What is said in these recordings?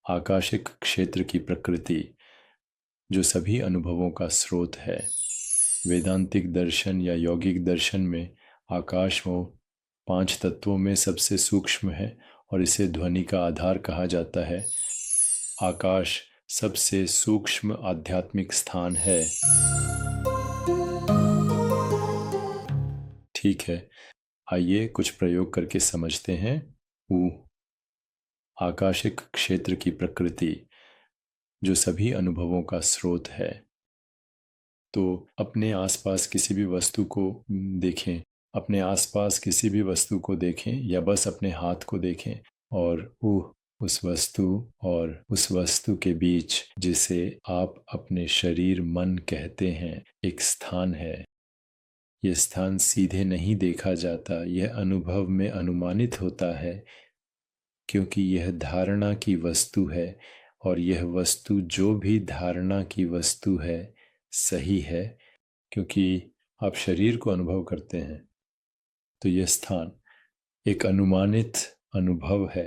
Akashic क्षेत्र की प्रकृति जो सभी अनुभवों का स्रोत है। वेदांतिक दर्शन या यौगिक दर्शन में आकाश वो 5 तत्वों में सबसे सूक्ष्म है और इसे ध्वनि का आधार कहा जाता है। आकाश सबसे सूक्ष्म आध्यात्मिक स्थान है। ठीक है, आइए कुछ प्रयोग करके समझते हैं। ऊ आकाशिक क्षेत्र की प्रकृति जो सभी अनुभवों का स्रोत है। तो अपने आसपास किसी भी वस्तु को देखें, अपने आसपास किसी भी वस्तु को देखें या बस अपने हाथ को देखें और उस वस्तु और उस वस्तु के बीच जिसे आप अपने शरीर मन कहते हैं एक स्थान है। यह स्थान सीधे नहीं देखा जाता, यह अनुभव में अनुमानित होता है क्योंकि यह धारणा की वस्तु है और यह वस्तु जो भी धारणा की वस्तु है सही है क्योंकि आप शरीर को अनुभव करते हैं। तो यह स्थान एक अनुमानित अनुभव है।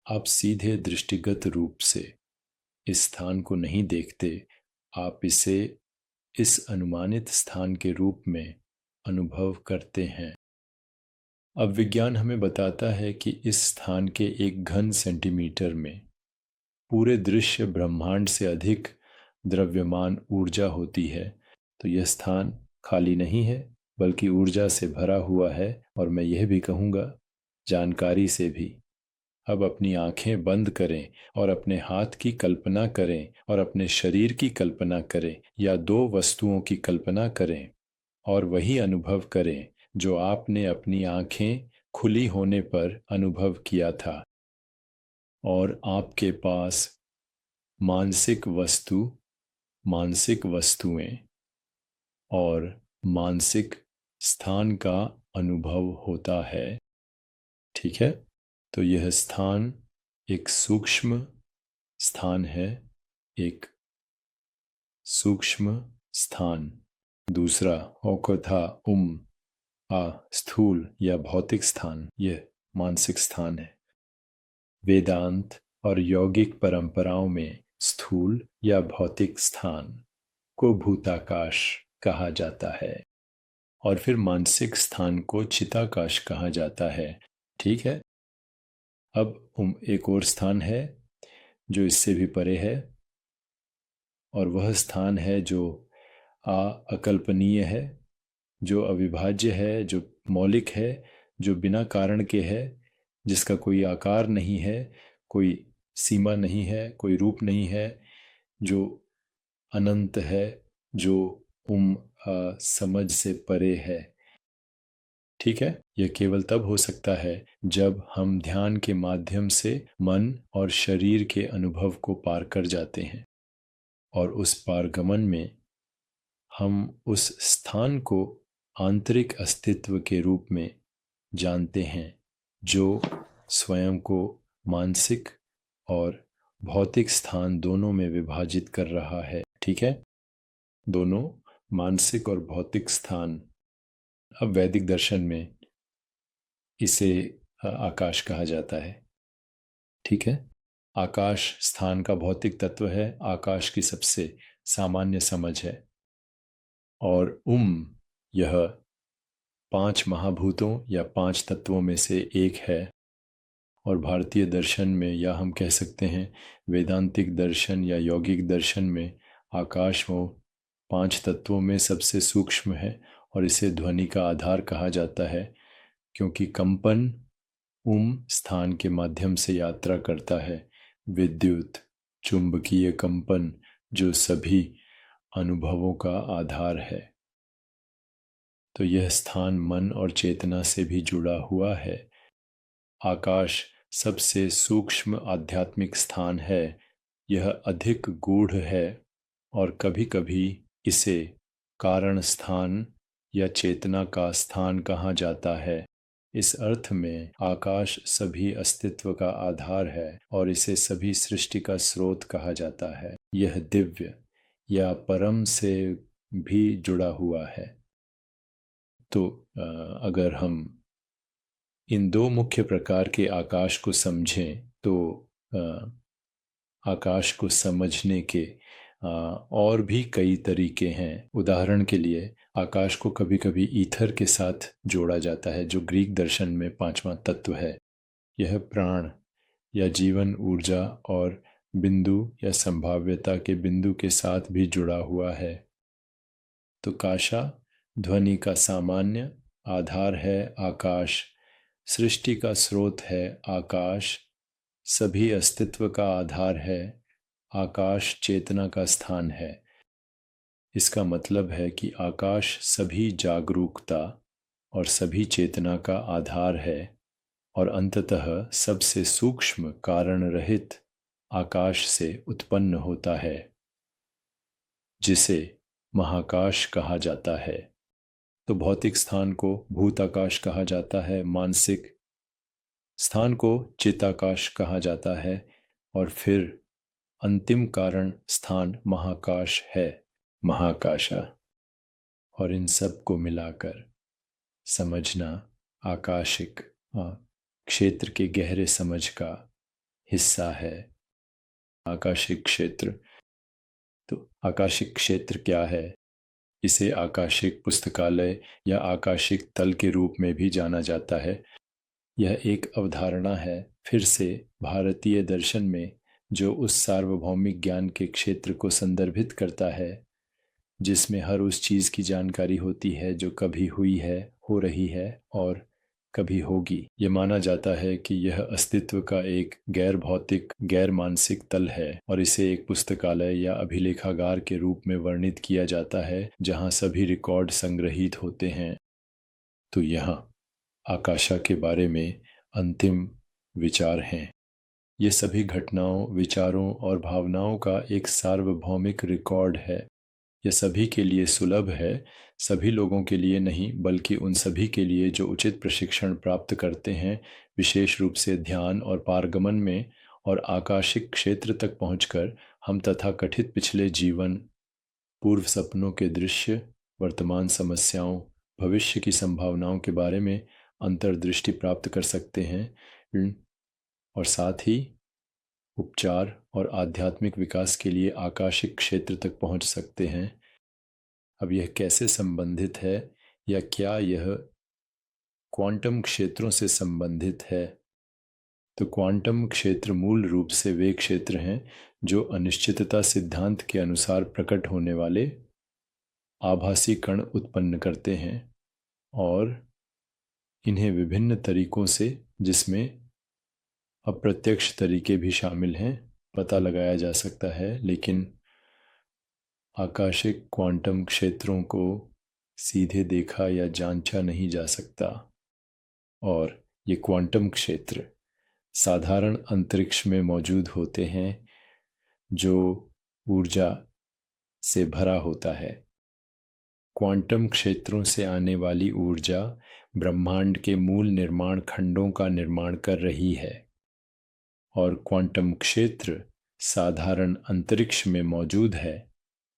आप सीधे दृष्टिगत रूप से इस स्थान को नहीं देखते, आप इसे इस अनुमानित स्थान के रूप में अनुभव करते हैं। अब विज्ञान हमें बताता है कि इस स्थान के 1 घन सेंटीमीटर में पूरे दृश्य ब्रह्मांड से अधिक द्रव्यमान ऊर्जा होती है। तो यह स्थान खाली नहीं है बल्कि ऊर्जा से भरा हुआ है और मैं यह भी कहूँगा जानकारी से भी। अब अपनी आंखें बंद करें और अपने हाथ की कल्पना करें और अपने शरीर की कल्पना करें या 2 वस्तुओं की कल्पना करें और वही अनुभव करें जो आपने अपनी आंखें खुली होने पर अनुभव किया था। और आपके पास मानसिक वस्तुएं और मानसिक स्थान का अनुभव होता है। ठीक है, तो यह स्थान एक सूक्ष्म स्थान है, एक सूक्ष्म स्थान। दूसरा औकथा स्थूल या भौतिक स्थान, यह मानसिक स्थान है। वेदांत और यौगिक परंपराओं में स्थूल या भौतिक स्थान को भूताकाश कहा जाता है और फिर मानसिक स्थान को चिताकाश कहा जाता है। ठीक है, अब एक और स्थान है जो इससे भी परे है और वह स्थान है जो अकल्पनीय है, जो अविभाज्य है, जो मौलिक है, जो बिना कारण के है, जिसका कोई आकार नहीं है, कोई सीमा नहीं है, कोई रूप नहीं है, जो अनंत है, जो समझ से परे है। ठीक है, यह केवल तब हो सकता है जब हम ध्यान के माध्यम से मन और शरीर के अनुभव को पार कर जाते हैं और उस पारगमन में हम उस स्थान को आंतरिक अस्तित्व के रूप में जानते हैं जो स्वयं को मानसिक और भौतिक स्थान दोनों में विभाजित कर रहा है। ठीक है, दोनों मानसिक और भौतिक स्थान। अब वैदिक दर्शन में इसे आकाश कहा जाता है। ठीक है, आकाश स्थान का भौतिक तत्व है, आकाश की सबसे सामान्य समझ है और यह 5 महाभूतों या 5 तत्वों में से एक है और भारतीय दर्शन में या हम कह सकते हैं वेदांतिक दर्शन या यौगिक दर्शन में आकाश वो 5 तत्वों में सबसे सूक्ष्म है और इसे ध्वनि का आधार कहा जाता है क्योंकि कंपन स्थान के माध्यम से यात्रा करता है। विद्युत चुंबकीय कंपन जो सभी अनुभवों का आधार है। तो यह स्थान मन और चेतना से भी जुड़ा हुआ है। आकाश सबसे सूक्ष्म आध्यात्मिक स्थान है, यह अधिक गूढ़ है और कभी कभी इसे कारण स्थान या चेतना का स्थान कहा जाता है। इस अर्थ में आकाश सभी अस्तित्व का आधार है और इसे सभी सृष्टि का स्रोत कहा जाता है। यह दिव्य या परम से भी जुड़ा हुआ है। तो अगर हम इन 2 मुख्य प्रकार के आकाश को समझें तो आकाश को समझने के और भी कई तरीके हैं। उदाहरण के लिए आकाश को कभी कभी ईथर के साथ जोड़ा जाता है, जो ग्रीक दर्शन में पांचवा तत्व है। यह प्राण या जीवन ऊर्जा और बिंदु या संभाव्यता के बिंदु के साथ भी जुड़ा हुआ है। तो काशा ध्वनि का सामान्य आधार है आकाश, सृष्टि का स्रोत है आकाश, सभी अस्तित्व का आधार है आकाश, चेतना का स्थान है। इसका मतलब है कि आकाश सभी जागरूकता और सभी चेतना का आधार है और अंततः सबसे सूक्ष्म कारण रहित आकाश से उत्पन्न होता है, जिसे महाकाश कहा जाता है। तो भौतिक स्थान को भूताकाश कहा जाता है, मानसिक स्थान को चिताकाश कहा जाता है, और फिर अंतिम कारण स्थान महाकाश है, महाकाशा। और इन सब को मिलाकर समझना आकाशिक क्षेत्र के गहरे समझ का हिस्सा है। आकाशिक क्षेत्र, तो आकाशिक क्षेत्र क्या है? इसे आकाशिक पुस्तकालय या आकाशिक तल के रूप में भी जाना जाता है। यह एक अवधारणा है, फिर से भारतीय दर्शन में, जो उस सार्वभौमिक ज्ञान के क्षेत्र को संदर्भित करता है जिसमें हर उस चीज की जानकारी होती है जो कभी हुई है, हो रही है और कभी होगी। ये माना जाता है कि यह अस्तित्व का एक गैर भौतिक, गैर मानसिक तल है और इसे एक पुस्तकालय या अभिलेखागार के रूप में वर्णित किया जाता है जहां सभी रिकॉर्ड संग्रहित होते हैं। तो यहाँ आकाशा के बारे में अंतिम विचार हैं। ये सभी घटनाओं, विचारों और भावनाओं का एक सार्वभौमिक रिकॉर्ड है। यह सभी के लिए सुलभ है, सभी लोगों के लिए नहीं, बल्कि उन सभी के लिए जो उचित प्रशिक्षण प्राप्त करते हैं, विशेष रूप से ध्यान और पारगमन में। और आकाशिक क्षेत्र तक पहुंचकर हम तथाकथित पिछले जीवन, पूर्व सपनों के दृश्य, वर्तमान समस्याओं, भविष्य की संभावनाओं के बारे में अंतर्दृष्टि प्राप्त कर सकते हैं और साथ ही उपचार और आध्यात्मिक विकास के लिए आकाशिक क्षेत्र तक पहुंच सकते हैं। अब यह कैसे संबंधित है, या क्या यह क्वांटम क्षेत्रों से संबंधित है? तो क्वांटम क्षेत्र मूल रूप से वे क्षेत्र हैं जो अनिश्चितता सिद्धांत के अनुसार प्रकट होने वाले आभासी कण उत्पन्न करते हैं, और इन्हें विभिन्न तरीकों से, जिसमें अप्रत्यक्ष तरीके भी शामिल हैं, पता लगाया जा सकता है। लेकिन आकाशिक क्वांटम क्षेत्रों को सीधे देखा या जांचा नहीं जा सकता, और ये क्वांटम क्षेत्र साधारण अंतरिक्ष में मौजूद होते हैं जो ऊर्जा से भरा होता है। क्वांटम क्षेत्रों से आने वाली ऊर्जा ब्रह्मांड के मूल निर्माण खंडों का निर्माण कर रही है, और क्वांटम क्षेत्र साधारण अंतरिक्ष में मौजूद है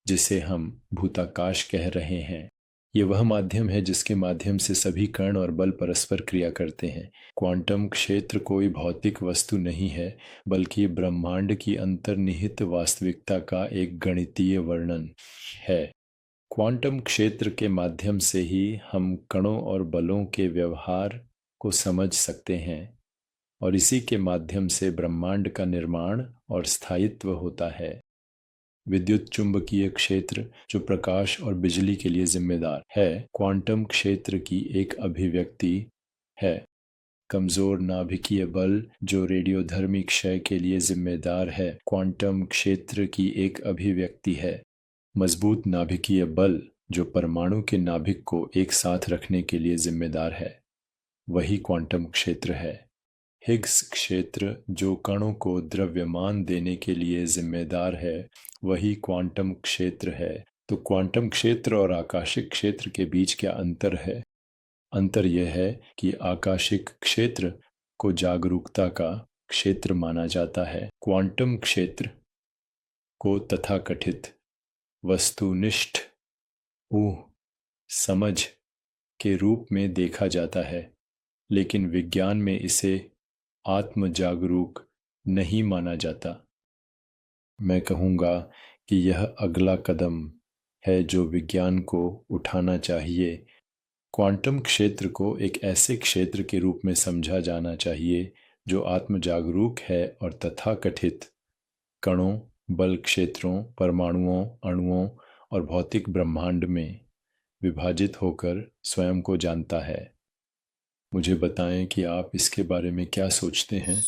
जिसे हम भूताकाश कह रहे हैं। ये वह माध्यम है जिसके माध्यम से सभी कण और बल परस्पर क्रिया करते हैं। क्वांटम क्षेत्र कोई भौतिक वस्तु नहीं है, बल्कि ब्रह्मांड की अंतर्निहित वास्तविकता का एक गणितीय वर्णन है। क्वांटम क्षेत्र के माध्यम से ही हम कणों और बलों के व्यवहार को समझ सकते हैं, और इसी के माध्यम से ब्रह्मांड का निर्माण और स्थायित्व होता है। विद्युत चुंबकीय क्षेत्र, जो प्रकाश और बिजली के लिए जिम्मेदार है, क्वांटम क्षेत्र की एक अभिव्यक्ति है। कमजोर नाभिकीय बल, जो रेडियोधर्मी क्षय के लिए जिम्मेदार है, क्वांटम क्षेत्र की एक अभिव्यक्ति है। मजबूत नाभिकीय बल, जो परमाणु के नाभिक को एक साथ रखने के लिए जिम्मेदार है, वही क्वांटम क्षेत्र है। हिग्स क्षेत्र, जो कणों को द्रव्यमान देने के लिए जिम्मेदार है, वही क्वांटम क्षेत्र है। तो क्वांटम क्षेत्र और आकाशिक क्षेत्र के बीच क्या अंतर है? अंतर यह है कि आकाशिक क्षेत्र को जागरूकता का क्षेत्र माना जाता है, क्वांटम क्षेत्र को तथाकथित वस्तुनिष्ठ समझ के रूप में देखा जाता है, लेकिन विज्ञान में इसे आत्म जागरूक नहीं माना जाता। मैं कहूँगा कि यह अगला कदम है जो विज्ञान को उठाना चाहिए। क्वांटम क्षेत्र को एक ऐसे क्षेत्र के रूप में समझा जाना चाहिए जो आत्म जागरूक है और तथाकथित कणों, बल क्षेत्रों, परमाणुओं, अणुओं और भौतिक ब्रह्मांड में विभाजित होकर स्वयं को जानता है। मुझे बताएं कि आप इसके बारे में क्या सोचते हैं।